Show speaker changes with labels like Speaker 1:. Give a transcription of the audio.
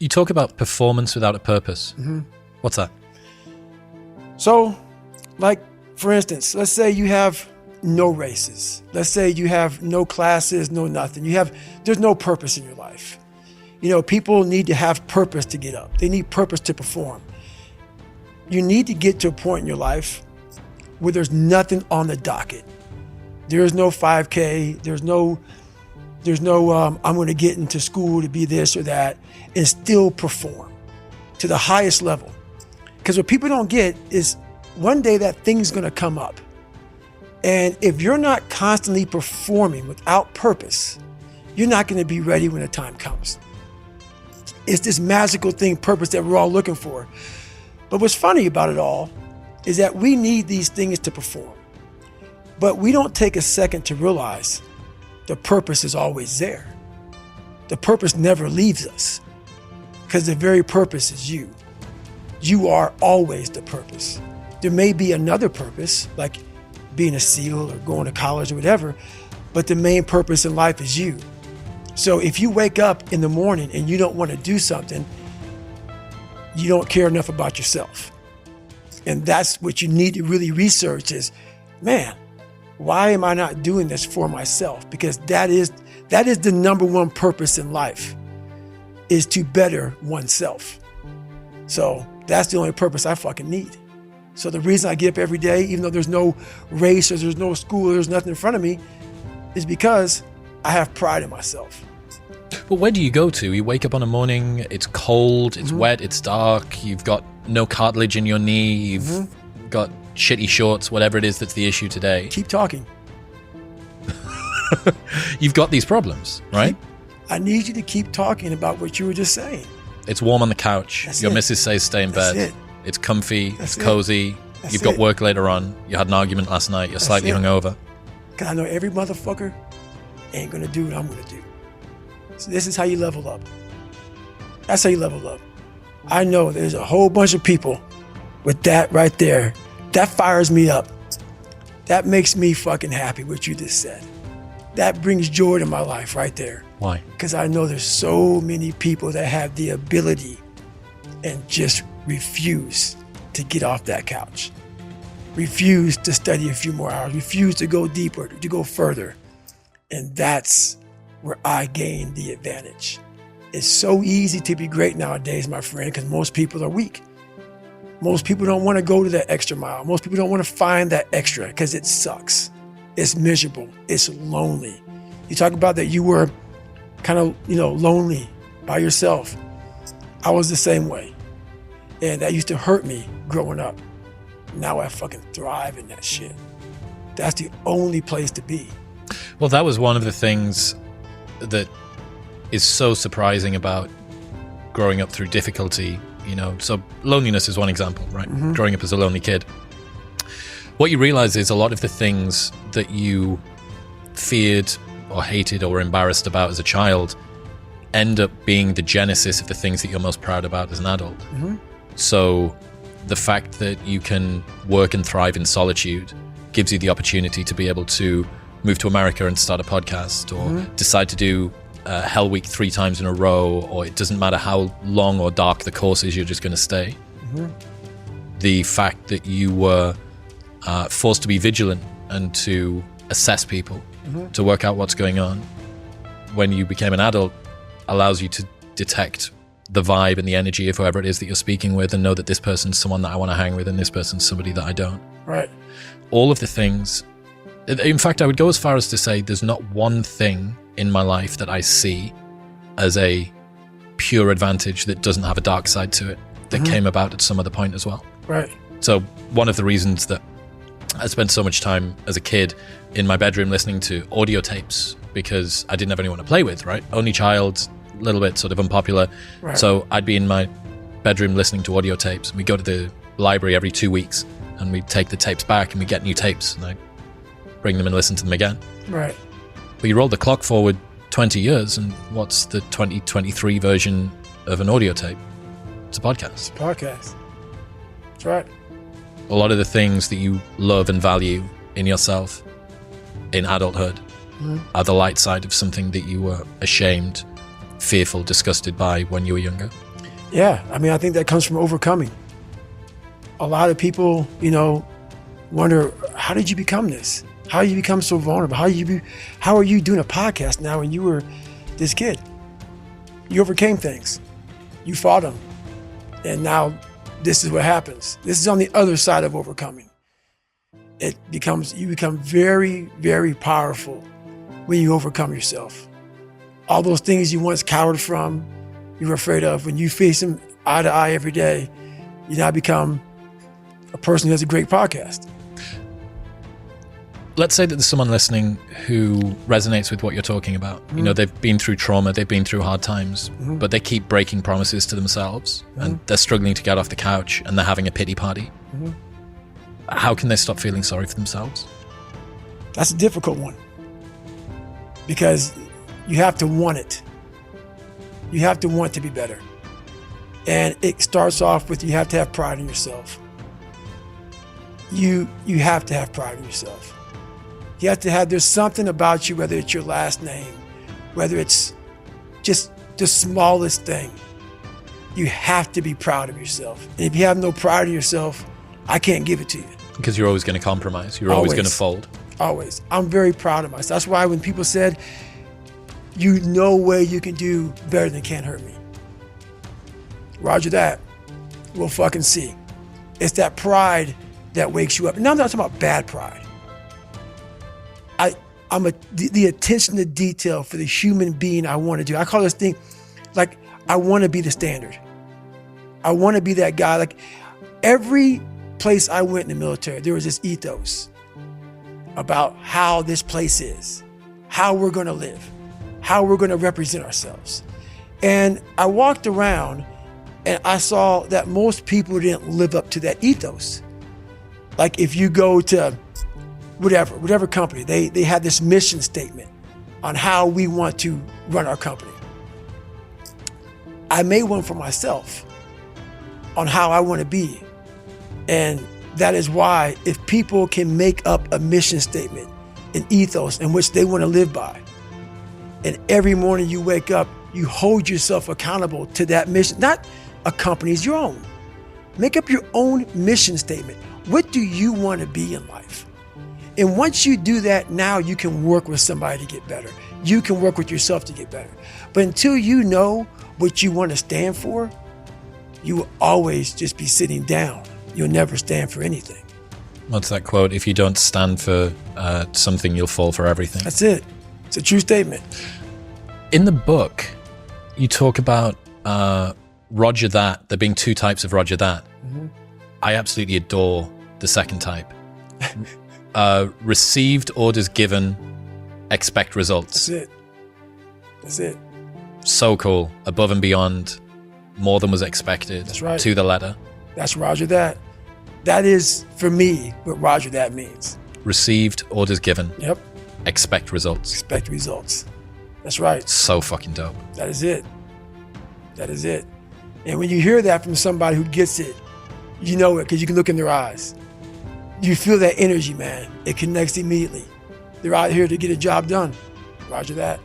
Speaker 1: You talk about performance without a purpose.
Speaker 2: Mm-hmm.
Speaker 1: What's that?
Speaker 2: So, like, for instance, let's say you have no races. Let's say you have no classes, no nothing. There's no purpose in your life. You know, people need to have purpose to get up. They need purpose to perform. You need to get to a point in your life where there's nothing on the docket. There is no 5K. There's no I'm going to get into school to be this or that and still perform to the highest level. Because what people don't get is one day that thing's going to come up. And if you're not constantly performing without purpose, you're not going to be ready when the time comes. It's this magical thing, purpose, that we're all looking for. But what's funny about it all is that we need these things to perform. But we don't take a second to realize the purpose is always there. The purpose never leaves us because the very purpose is you. You are always the purpose. There may be another purpose, like being a SEAL or going to college or whatever, but the main purpose in life is you. So if you wake up in the morning and you don't want to do something, you don't care enough about yourself. And that's what you need to really research is, man, why am I not doing this for myself? Because that is the number one purpose in life, is to better oneself. So that's the only purpose I fucking need. So the reason I get up every day, even though there's no race or there's no school, or there's nothing in front of me, is because I have pride in myself.
Speaker 1: But where do you go to? You wake up on a morning, it's cold, it's wet, it's dark, you've got no cartilage in your knee, you've got shitty shorts, whatever it is that's the issue today.
Speaker 2: Keep talking.
Speaker 1: You've got these problems, right?
Speaker 2: I need you to keep talking about what you were just saying.
Speaker 1: It's warm on the couch.
Speaker 2: That's
Speaker 1: Your
Speaker 2: it.
Speaker 1: missus says stay in
Speaker 2: That's
Speaker 1: bed.
Speaker 2: it.
Speaker 1: It's comfy.
Speaker 2: That's
Speaker 1: it's cozy.
Speaker 2: That's
Speaker 1: You've got
Speaker 2: it.
Speaker 1: work later on. You had an argument last night. You're slightly
Speaker 2: it.
Speaker 1: hungover.
Speaker 2: Because I know every motherfucker ain't going to do what I'm going to do. So this is how you level up. That's how you level up. I know there's a whole bunch of people with that right there. That fires me up. That makes me fucking happy, what you just said. That brings joy to my life right there.
Speaker 1: Why?
Speaker 2: Because I know there's so many people that have the ability and just refuse to get off that couch. Refuse to study a few more hours. Refuse to go deeper, to go further. And that's where I gain the advantage. It's so easy to be great nowadays, my friend, because most people are weak. Most people don't want to go to that extra mile. Most people don't want to find that extra because it sucks. It's miserable. It's lonely. You talk about that you were kind of, lonely by yourself. I was the same way. And that used to hurt me growing up. Now I fucking thrive in that shit. That's the only place to be.
Speaker 1: Well, that was one of the things that is so surprising about growing up through difficulty. So loneliness is one example, right? Growing up as a lonely kid. What you realize is a lot of the things that you feared or hated or were embarrassed about as a child end up being the genesis of the things that you're most proud about as an adult. So the fact that you can work and thrive in solitude gives you the opportunity to be able to move to America and start a podcast, or decide to do Hell Week 3 times in a row, or it doesn't matter how long or dark the course is, you're just going to stay. The fact that you were forced to be vigilant and to assess people, to work out what's going on when you became an adult, allows you to detect the vibe and the energy of whoever it is that you're speaking with, and know that this person's someone that I want to hang with and this person's somebody that I don't.
Speaker 2: Right.
Speaker 1: All of the things. In fact, I would go as far as to say there's not one thing in my life that I see as a pure advantage that doesn't have a dark side to it that came about at some other point as well.
Speaker 2: Right.
Speaker 1: So one of the reasons that I spent so much time as a kid in my bedroom listening to audio tapes, because I didn't have anyone to play with, right? Only child, a little bit sort of unpopular.
Speaker 2: Right.
Speaker 1: So I'd be in my bedroom listening to audio tapes, and we'd go to the library every 2 weeks and we'd take the tapes back and we'd get new tapes and I'd bring them and listen to them again.
Speaker 2: Right.
Speaker 1: But you roll the clock forward 20 years and what's the 2023 version of an audio tape? It's a podcast.
Speaker 2: It's a podcast. That's right.
Speaker 1: A lot of the things that you love and value in yourself in adulthood are the light side of something that you were ashamed, fearful, disgusted by when you were younger.
Speaker 2: Yeah, I mean, I think that comes from overcoming. A lot of people, you know, wonder, how did you become this? How did you become so vulnerable? How are you doing a podcast now when you were this kid? You overcame things. You fought them. And now this is what happens. This is on the other side of overcoming. You become very, very powerful when you overcome yourself. All those things you once cowered from, you were afraid of, when you face them eye to eye every day, you now become a person who has a great podcast.
Speaker 1: Let's say that there's someone listening who resonates with what you're talking about. You know, they've been through trauma, they've been through hard times, but they keep breaking promises to themselves, and they're struggling to get off the couch, and they're having a pity party. How can they stop feeling sorry for themselves?
Speaker 2: That's a difficult one, because you have to want it. You have to want to be better. And it starts off with, you have to have pride in yourself. You have to have pride in yourself. You have to have, there's something about you, whether it's your last name, whether it's just the smallest thing, you have to be proud of yourself. And if you have no pride in yourself, I can't give it to you.
Speaker 1: Because you're always going to compromise. You're always going to fold.
Speaker 2: Always. I'm very proud of myself. That's why when people said, you no way you can do better than Can't Hurt Me. Roger that. We'll fucking see. It's that pride that wakes you up. And now I'm not talking about bad pride. I'm the attention to detail for the human being I want to do. I call this thing, like, I want to be the standard. I want to be that guy. Like, every place I went in the military, there was this ethos about how this place is, how we're going to live, how we're going to represent ourselves. And I walked around and I saw that most people didn't live up to that ethos. Like, if you go to whatever company, they had this mission statement on how we want to run our company. I made one for myself on how I want to be. And that is why, if people can make up a mission statement, an ethos in which they want to live by, and every morning you wake up, you hold yourself accountable to that mission, not a company's, your own. Make up your own mission statement. What do you want to be in life? And once you do that, now you can work with somebody to get better. You can work with yourself to get better. But until you know what you want to stand for, you will always just be sitting down. You'll never stand for anything.
Speaker 1: What's that quote? If you don't stand for something, you'll fall for everything.
Speaker 2: That's it. It's a true statement.
Speaker 1: In the book, you talk about Roger that, there being two types of Roger that. I absolutely adore the second type. Received, orders given, expect results.
Speaker 2: That's it.
Speaker 1: So cool. Above and beyond, more than was expected.
Speaker 2: That's right.
Speaker 1: To the letter.
Speaker 2: That's Roger that. That is, for me, what Roger that means.
Speaker 1: Received, orders given.
Speaker 2: Yep.
Speaker 1: Expect results.
Speaker 2: Expect results. That's right.
Speaker 1: So fucking dope.
Speaker 2: That is it. That is it. And when you hear that from somebody who gets it, you know it because you can look in their eyes. You feel that energy, man. It connects immediately. They're out here to get a job done. Roger that.